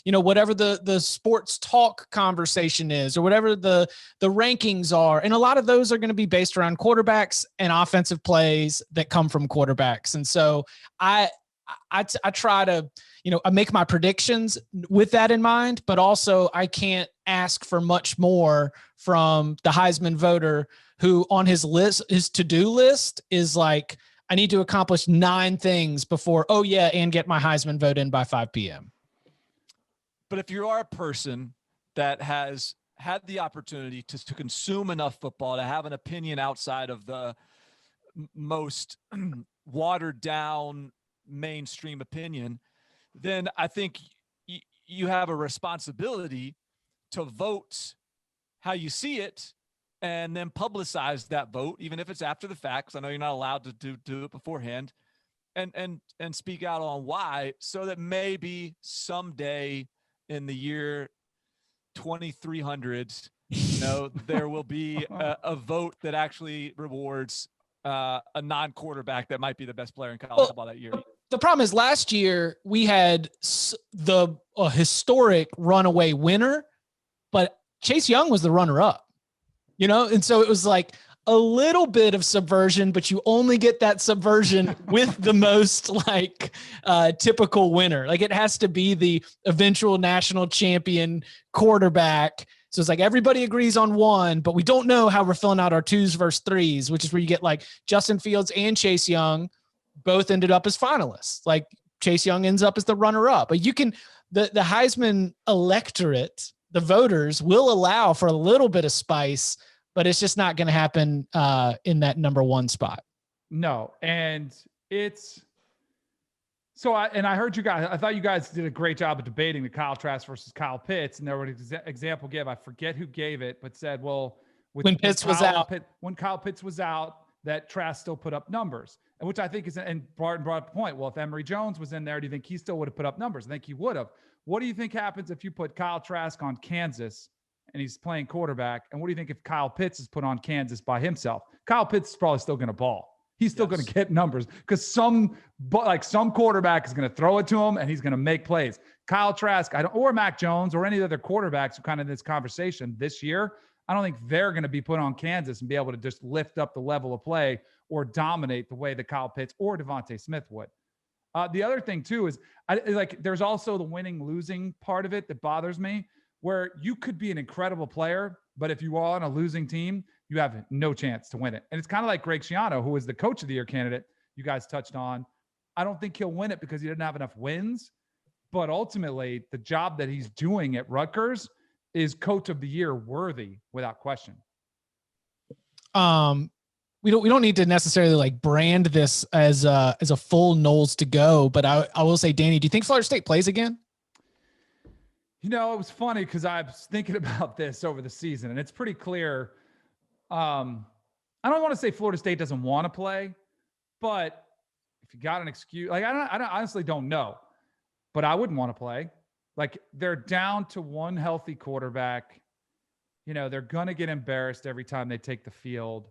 whatever the sports talk conversation is, or whatever the rankings are. And a lot of those are going to be based around quarterbacks and offensive plays that come from quarterbacks. And so I try to, I make my predictions with that in mind, but also I can't ask for much more from the Heisman voter, who on his to-do list is like, I need to accomplish 9 things before, and get my Heisman vote in by 5 p.m. But if you are a person that has had the opportunity to consume enough football to have an opinion outside of the most watered down mainstream opinion, then I think you have a responsibility to vote how you see it, and then publicize that vote, even if it's after the fact, because I know you're not allowed to do it beforehand, and speak out on why, so that maybe someday in the year 2300, there will be a vote that actually rewards a non-quarterback that might be the best player in college football that year. The problem is, last year we had the historic runaway winner, but Chase Young was the runner-up, and so it was like a little bit of subversion, but you only get that subversion with the most typical winner. Like, it has to be the eventual national champion quarterback. So it's like everybody agrees on one, but we don't know how we're filling out our 2s versus 3s, which is where you get like Justin Fields and Chase Young both ended up as finalists. Like, Chase Young ends up as the runner-up. But you can, the Heisman electorate, the voters, will allow for a little bit of spice, but it's just not going to happen in that number 1 spot. No. And it's so I heard you guys, I thought you guys did a great job of debating the Kyle Trask versus Kyle Pitts. And there was an example given, I forget who gave it, but said, well, when Kyle Pitts was out, that Trask still put up numbers, and which I think is, and Barton brought up the point. Well, if Emory Jones was in there, do you think he still would have put up numbers? I think he would have. What do you think happens if you put Kyle Trask on Kansas and he's playing quarterback? And what do you think if Kyle Pitts is put on Kansas by himself? Kyle Pitts is probably still going to ball. He's still going to get numbers, because some quarterback is going to throw it to him and he's going to make plays. Kyle Trask, or Mac Jones, or any other quarterbacks who kind of in this conversation this year, I don't think they're going to be put on Kansas and be able to just lift up the level of play or dominate the way that Kyle Pitts or Devontae Smith would. The other thing too is there's also the winning losing part of it that bothers me, where you could be an incredible player, but if you are on a losing team, you have no chance to win it. And it's kind of like Greg Schiano, who was the coach of the year candidate you guys touched on. I don't think he'll win it because he didn't have enough wins, but ultimately the job that he's doing at Rutgers is coach of the year worthy without question. We don't need to necessarily brand this as a full Knowles to go, but I will say, Danny, do you think Florida State plays again? It was funny because I was thinking about this over the season, and it's pretty clear. I don't want to say Florida State doesn't want to play, but if you got an excuse, I honestly don't know, but I wouldn't want to play. They're down to one healthy quarterback. They're going to get embarrassed every time they take the field.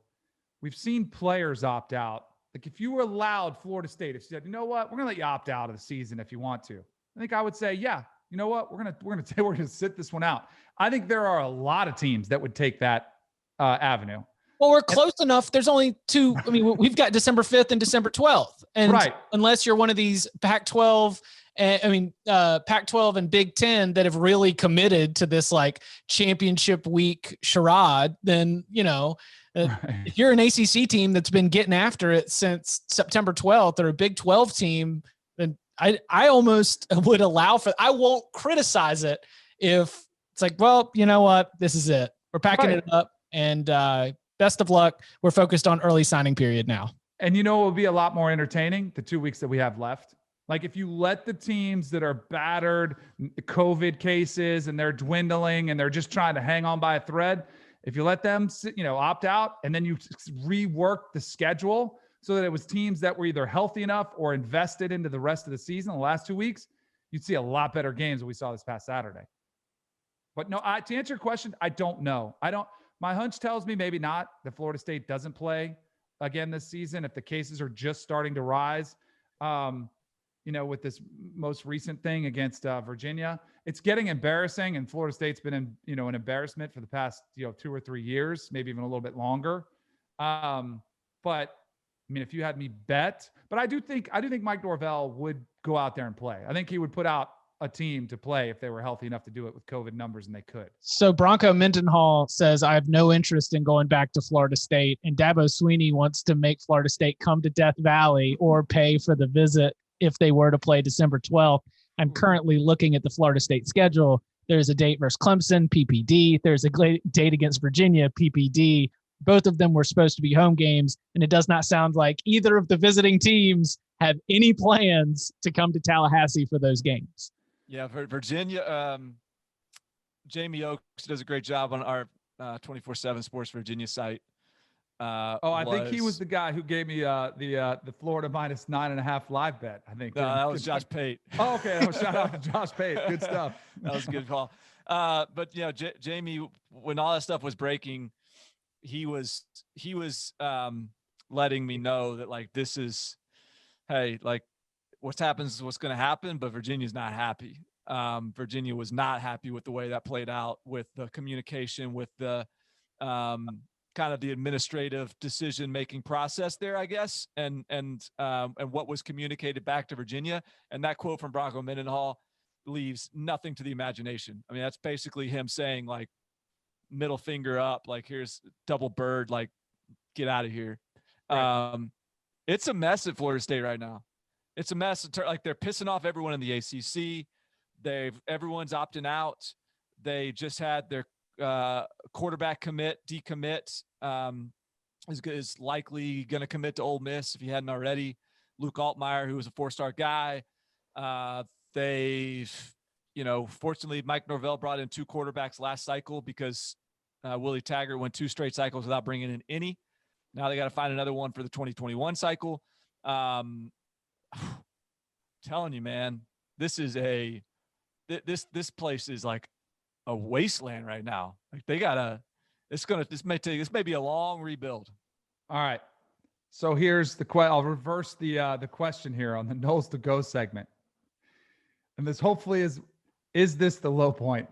We've seen players opt out. If you were allowed Florida State, if you said, you know what, we're going to let you opt out of the season if you want to, I think I would say, yeah, you know what, we're going to sit this one out. I think there are a lot of teams that would take that avenue. Well, we're close enough. There's only 2. I mean, we've got December 5th and December 12th. And right. Unless you're one of these Pac-12 and Big Ten that have really committed to this championship week charade, then, if you're an ACC team that's been getting after it since September 12th, or a Big 12 team, then I almost would allow for, I won't criticize it if it's well, you know what, this is it. We're packing it up, and best of luck. We're focused on early signing period now. And it will be a lot more entertaining the 2 weeks that we have left. If you let the teams that are battered, COVID cases, and they're dwindling and they're just trying to hang on by a thread, if you let them, opt out, and then you rework the schedule so that it was teams that were either healthy enough or invested into the rest of the season, the last 2 weeks, you'd see a lot better games than we saw this past Saturday. But no, to answer your question, I don't know. My hunch tells me maybe not, that Florida State doesn't play again this season if the cases are just starting to rise. With this most recent thing against Virginia, it's getting embarrassing, and Florida State's been an embarrassment for the past 2 or 3 years, maybe even a little bit longer. But I mean, if you had me bet, but I do think Mike Norvell would go out there and play. I think he would put out a team to play if they were healthy enough to do it with COVID numbers, and they could. So Bronco Mendenhall says, I have no interest in going back to Florida State. And Dabo Sweeney wants to make Florida State come to Death Valley or pay for the visit if they were to play December 12th. I'm currently looking at the Florida State schedule. There's a date versus Clemson, PPD. There's a date against Virginia, PPD. Both of them were supposed to be home games, and it does not sound like either of the visiting teams have any plans to come to Tallahassee for those games. Yeah, Virginia, Jamie Oakes does a great job on our 24/7 Sports Virginia site. I think he was the guy who gave me the Florida -9.5 live bet. I think. No, that was Josh Pate. Oh, okay. Shout out to Josh Pate. Good stuff. That was a good call. But Jamie, when all that stuff was breaking, he was letting me know that like this is, hey, like what's happened is what's going to happen, but Virginia's not happy. Virginia was not happy with the way that played out, with the communication, with the kind of the administrative decision-making process there, I guess, and what was communicated back to Virginia. And that quote from Bronco Mendenhall leaves nothing to the imagination. I mean, that's basically him saying like, middle finger up, like here's double bird, like get out of here. Right. It's a mess at Florida State right now. It's a mess. Like they're pissing off everyone in the ACC. Everyone's opting out. They just had their quarterback decommit is likely going to commit to Ole Miss if he hadn't already. Luke Altmaier, who was a 4-star guy. Fortunately, Mike Norvell brought in 2 quarterbacks last cycle because Willie Taggart went 2 straight cycles without bringing in any. Now they got to find another one for the 2021 cycle. Telling you, man, this place is like a wasteland right now. Like this may be a long rebuild. All right. So here's I'll reverse the question here on the Knowles to Go segment. And this hopefully is this the low point?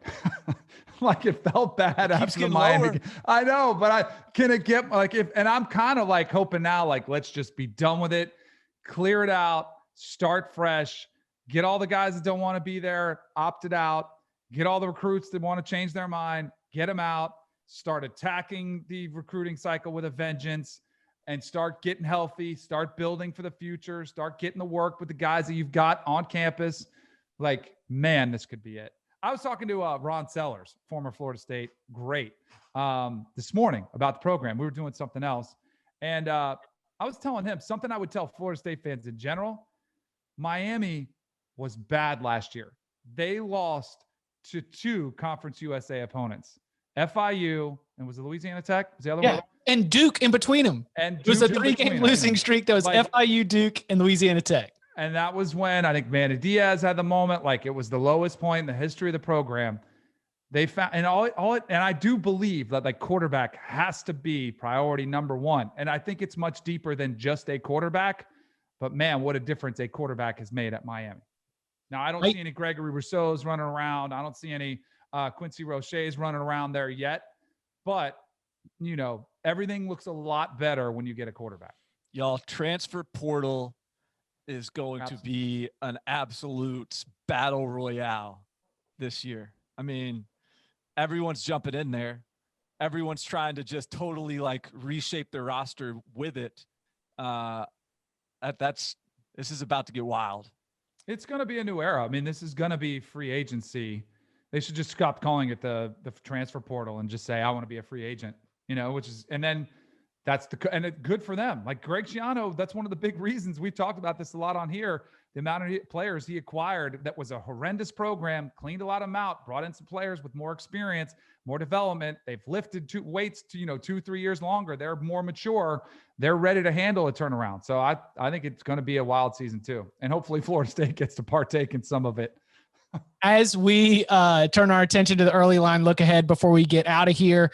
Like it felt bad after the Miami game. I know, but can it get and I'm kind of like hoping now, like, let's just be done with it, clear it out, start fresh, get all the guys that don't want to be there, opted out, get all the recruits that want to change their mind, get them out, start attacking the recruiting cycle with a vengeance, and start getting healthy, start building for the future, start getting to work with the guys that you've got on campus. Like, man, this could be it. I was talking to Ron Sellers, former Florida State great, this morning about the program. We were doing something else. And I was telling him something I would tell Florida State fans in general. Miami was bad last year. They lost to 2 Conference USA opponents, FIU, and was it Louisiana Tech? Was the other one? And Duke in between them. And it was a 3-game losing streak that was FIU, Duke, and Louisiana Tech. And that was when I think Vandy Diaz had the moment, like it was the lowest point in the history of the program. They found, and I do believe that like quarterback has to be priority number 1. And I think it's much deeper than just a quarterback, but man, what a difference a quarterback has made at Miami. Now, I don't see any Gregory Rousseau's running around. I don't see any Quincy Roche's running around there yet, but everything looks a lot better when you get a quarterback. Y'all, transfer portal is going to be an absolute battle royale this year. I mean, everyone's jumping in there. Everyone's trying to just totally like reshape their roster with it. This is about to get wild. It's going to be a new era. I mean, this is going to be free agency. They should just stop calling it the transfer portal and just say, I want to be a free agent, and then good for them. Like Greg Schiano, that's one of the big reasons we've talked about this a lot on here. The amount of players he acquired, that was a horrendous program, cleaned a lot of them out, brought in some players with more experience, more development. They've lifted weights to, 2-3 years longer. They're more mature. They're ready to handle a turnaround. So I think it's going to be a wild season too. And hopefully Florida State gets to partake in some of it. As we turn our attention to the early line look ahead before we get out of here,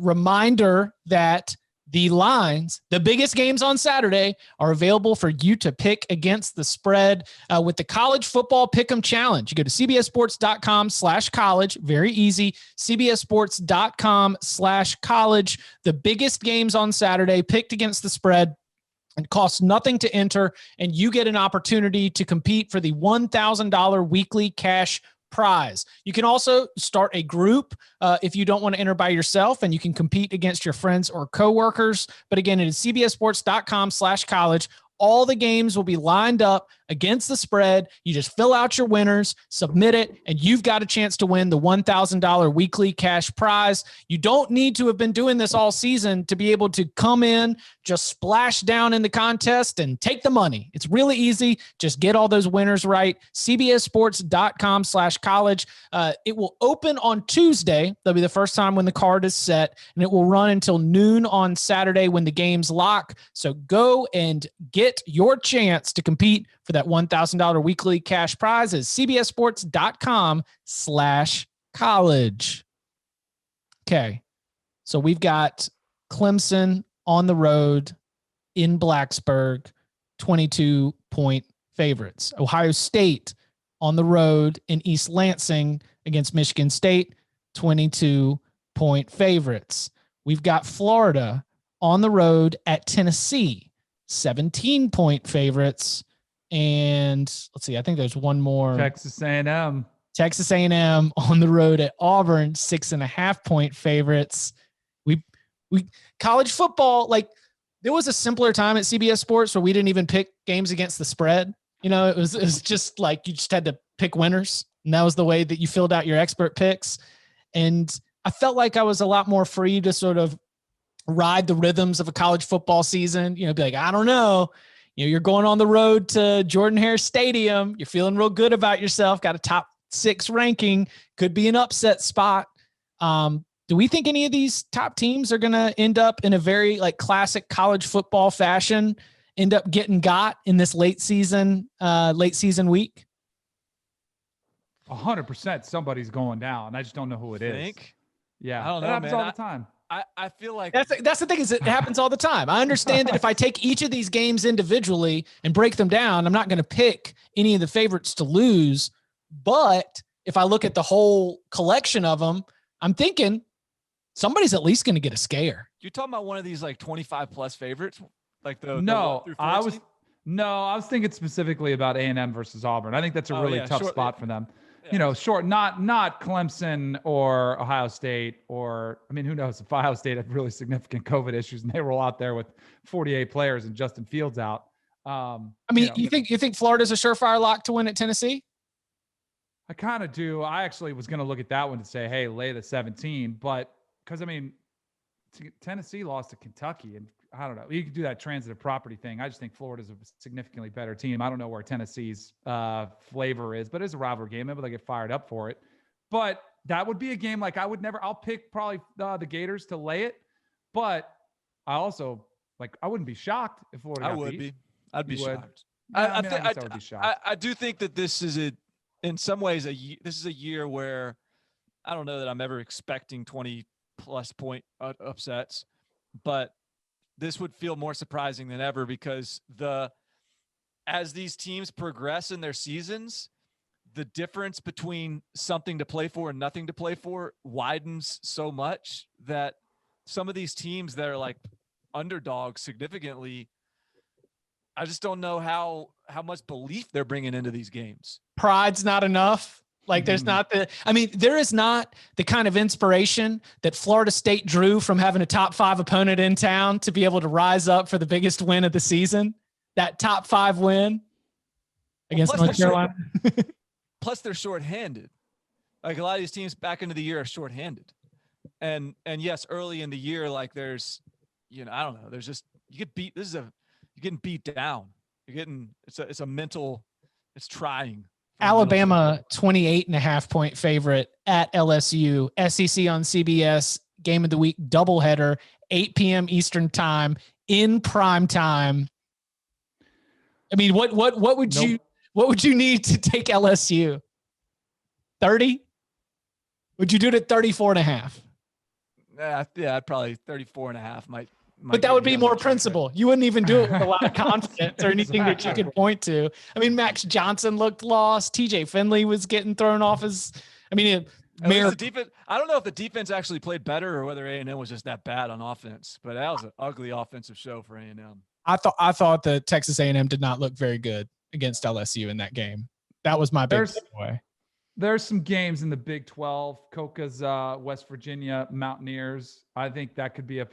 reminder that the lines, the biggest games on Saturday, are available for you to pick against the spread with the College Football Pick'em Challenge. You go to cbssports.com/college. Very easy. cbssports.com/college. The biggest games on Saturday picked against the spread. It costs nothing to enter, and you get an opportunity to compete for the $1,000 weekly cash prize. You can also start a group if you don't want to enter by yourself, and you can compete against your friends or coworkers. But again, it is cbssports.com/college. All the games will be lined up against the spread. You just fill out your winners, submit it, and you've got a chance to win the $1,000 weekly cash prize. You don't need to have been doing this all season to be able to come in, just splash down in the contest and take the money. It's really easy. Just get all those winners right. cbssports.com/college. It will open on Tuesday. That'll be the first time when the card is set, and it will run until noon on Saturday when the games lock. So go and get your chance to compete for that $1,000 weekly cash prize is cbssports.com/college. Okay. So we've got Clemson on the road in Blacksburg, 22-point favorites. Ohio State on the road in East Lansing against Michigan State, 22-point favorites. We've got Florida on the road at Tennessee, 17-point favorites. And let's see, I think there's one more. Texas A&M on the road at Auburn, 6.5-point favorites. We college football, like there was a simpler time at CBS Sports where we didn't even pick games against the spread. It was just like you just had to pick winners, and that was the way that you filled out your expert picks. And I felt like I was a lot more free to sort of ride the rhythms of a college football season. Be like, I don't know. You're going on the road to Jordan-Hare Stadium. You're feeling real good about yourself. Got a top 6 ranking. Could be an upset spot. Do we think any of these top teams are going to end up in a very classic college football fashion, end up getting got in this late season week? 100% somebody's going down. I just don't know who it is. Yeah. I don't know, that happens man. all the time. I feel like that's the thing, is it happens all the time. I understand that if I take each of these games individually and break them down, I'm not going to pick any of the favorites to lose. But if I look at the whole collection of them, I'm thinking somebody's at least going to get a scare. You're talking about one of these 25 plus favorites, like the no, the I was thinking specifically about A&M versus Auburn. I think that's a really tough spot for them. Yeah. Short, not Clemson or Ohio State, or, who knows if Ohio State had really significant COVID issues and they roll out there with 48 players and Justin Fields out. You think Florida's a surefire lock to win at Tennessee? I kind of do. I actually was going to look at that one to say, hey, lay the 17, but because Tennessee lost to Kentucky, and I don't know. You could do that transitive property thing. I just think Florida's a significantly better team. I don't know where Tennessee's flavor is, but it's a rivalry game. Maybe they get fired up for it. But that would be a game I'll pick probably the Gators to lay it. But I also, I wouldn't be shocked if Florida got beat. I'd be shocked. I would be shocked. I do think that this is in some ways, this is a year where I don't know that I'm ever expecting 20-plus point upsets, but this would feel more surprising than ever because as these teams progress in their seasons, the difference between something to play for and nothing to play for widens so much that some of these teams that are underdogs significantly, I just don't know how much belief they're bringing into these games. Pride's not enough. There's not there is not the kind of inspiration that Florida State drew from having a top 5 opponent in town to be able to rise up for the biggest win of the season. That top 5 win against North Carolina. Plus they're shorthanded. A lot of these teams back into the year are shorthanded. And yes, early in the year, there's I don't know. There's just, you get beat. You're getting beat down. It's a mental, it's trying. Alabama 28.5-point favorite at LSU, SEC on CBS, game of the week, doubleheader, 8 p.m. Eastern time in prime time. I mean, what would you need to take LSU? 30? Would you do it at 34.5? Yeah, I'd probably 34.5 might. But that would be more principle. You wouldn't even do it with a lot of confidence or anything that you could point to. I mean, Max Johnson looked lost. TJ Finley was getting thrown off his. I mean, the defense. I don't know if the defense actually played better or whether A&M was just that bad on offense. But that was an ugly offensive show for A&M. I thought the Texas A&M did not look very good against LSU in that game. That was my big takeaway. There's some games in the Big 12, Coca's West Virginia Mountaineers. I think that could be a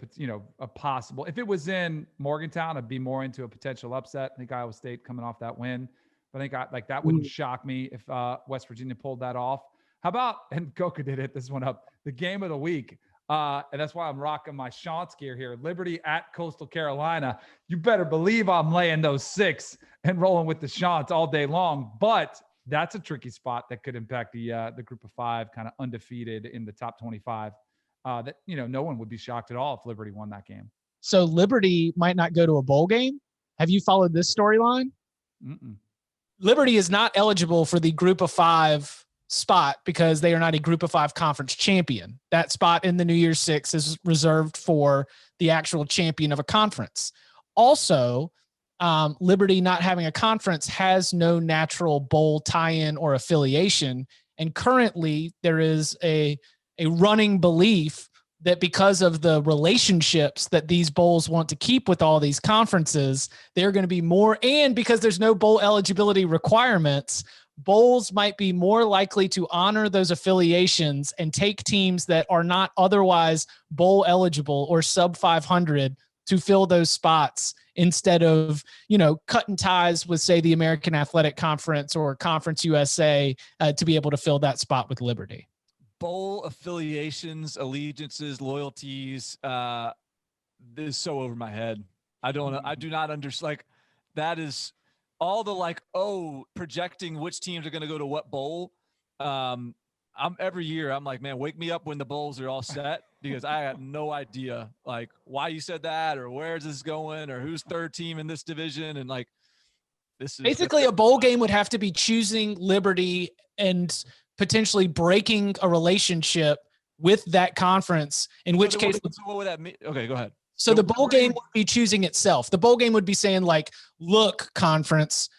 possible. If it was in Morgantown, I'd be more into a potential upset. I think Iowa State coming off that win. But I think that wouldn't shock me if West Virginia pulled that off. How about, and Coca did hit this one up, the game of the week. And that's why I'm rocking my Chance gear here. Liberty at Coastal Carolina. You better believe I'm laying those 6 and rolling with the Chance all day long. But that's a tricky spot that could impact the group of 5, kind of undefeated in the top 25. That no one would be shocked at all if Liberty won that game. So Liberty might not go to a bowl game. Have you followed this storyline? Liberty is not eligible for the group of 5 spot because they are not a group of 5 conference champion. That spot in the New Year's Six is reserved for the actual champion of a conference. Also, Liberty not having a conference has no natural bowl tie-in or affiliation. And currently there is a running belief that because of the relationships that these bowls want to keep with all these conferences, they're going to be more, and because there's no bowl eligibility requirements, bowls might be more likely to honor those affiliations and take teams that are not otherwise bowl eligible or sub 500 to fill those spots instead of, cutting ties with, say, the American Athletic Conference or Conference USA to be able to fill that spot with Liberty. Bowl affiliations, allegiances, loyalties, this is so over my head. I do not understand. That is all the projecting which teams are going to go to what bowl. Every year I'm like, man, wake me up when the bowls are all set, because I have no idea why you said that or where is this going or who's third team in this division. And this is basically a bowl game would have to be choosing Liberty and potentially breaking a relationship with that conference, in which case. What would that mean? Okay, go ahead. So the bowl game would be choosing itself. The bowl game would be saying look, conference,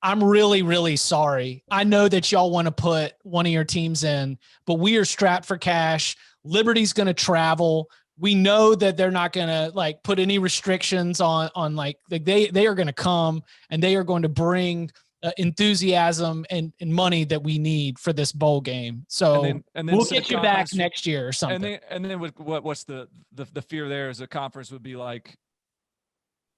I'm really, really sorry. I know that y'all want to put one of your teams in, but we are strapped for cash. Liberty's going to travel. We know that they're not going to put any restrictions on they are going to come and they are going to bring enthusiasm and money that we need for this bowl game. So and then we'll get you back next year or something. And then what's the fear there is a conference would be like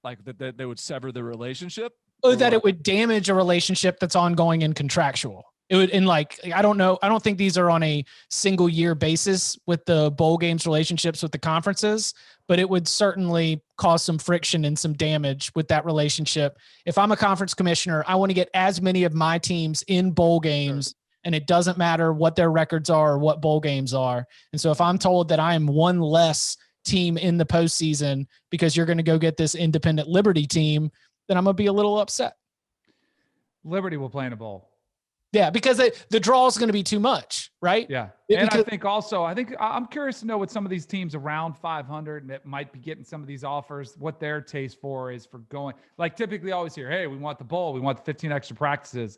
that they would sever the relationship. Oh, that it would damage a relationship that's ongoing and contractual. It would, I don't know. I don't think these are on a single year basis with the bowl games relationships with the conferences, but it would certainly cause some friction and some damage with that relationship. If I'm a conference commissioner, I want to get as many of my teams in bowl games, and it doesn't matter what their records are or what bowl games are. And so if I'm told that I am one less team in the postseason because you're going to go get this independent Liberty team, then I'm going to be a little upset. Liberty will play in a bowl. Yeah, because the draw is going to be too much, right? Yeah. And I think I'm curious to know what some of these teams around 500 and that might be getting some of these offers, what their taste for is for going. Typically always hear, hey, we want the bowl. We want the 15 extra practices.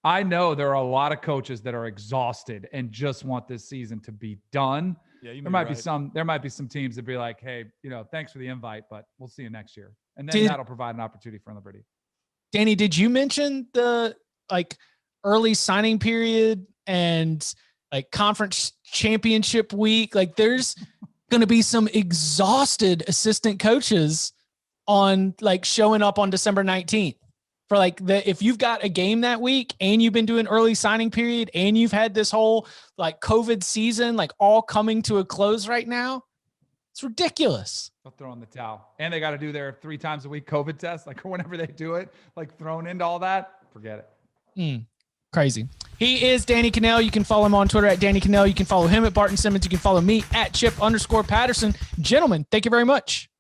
I know there are a lot of coaches that are exhausted and just want this season to be done. Yeah, there might be some teams that be like, hey, thanks for the invite, but we'll see you next year. And then that'll provide an opportunity for Liberty. Danny, did you mention the early signing period and conference championship week? There's going to be some exhausted assistant coaches on showing up on December 19th for if you've got a game that week and you've been doing early signing period and you've had this whole COVID season, all coming to a close right now. It's ridiculous. They'll throw in the towel. And they got to do their 3 times a week COVID test. Like whenever they do it, like thrown into all that, forget it. Crazy. He is Danny Cannell. You can follow him on Twitter at Danny Cannell. You can follow him at Barton Simmons. You can follow me at Chip_Patterson. Gentlemen, thank you very much.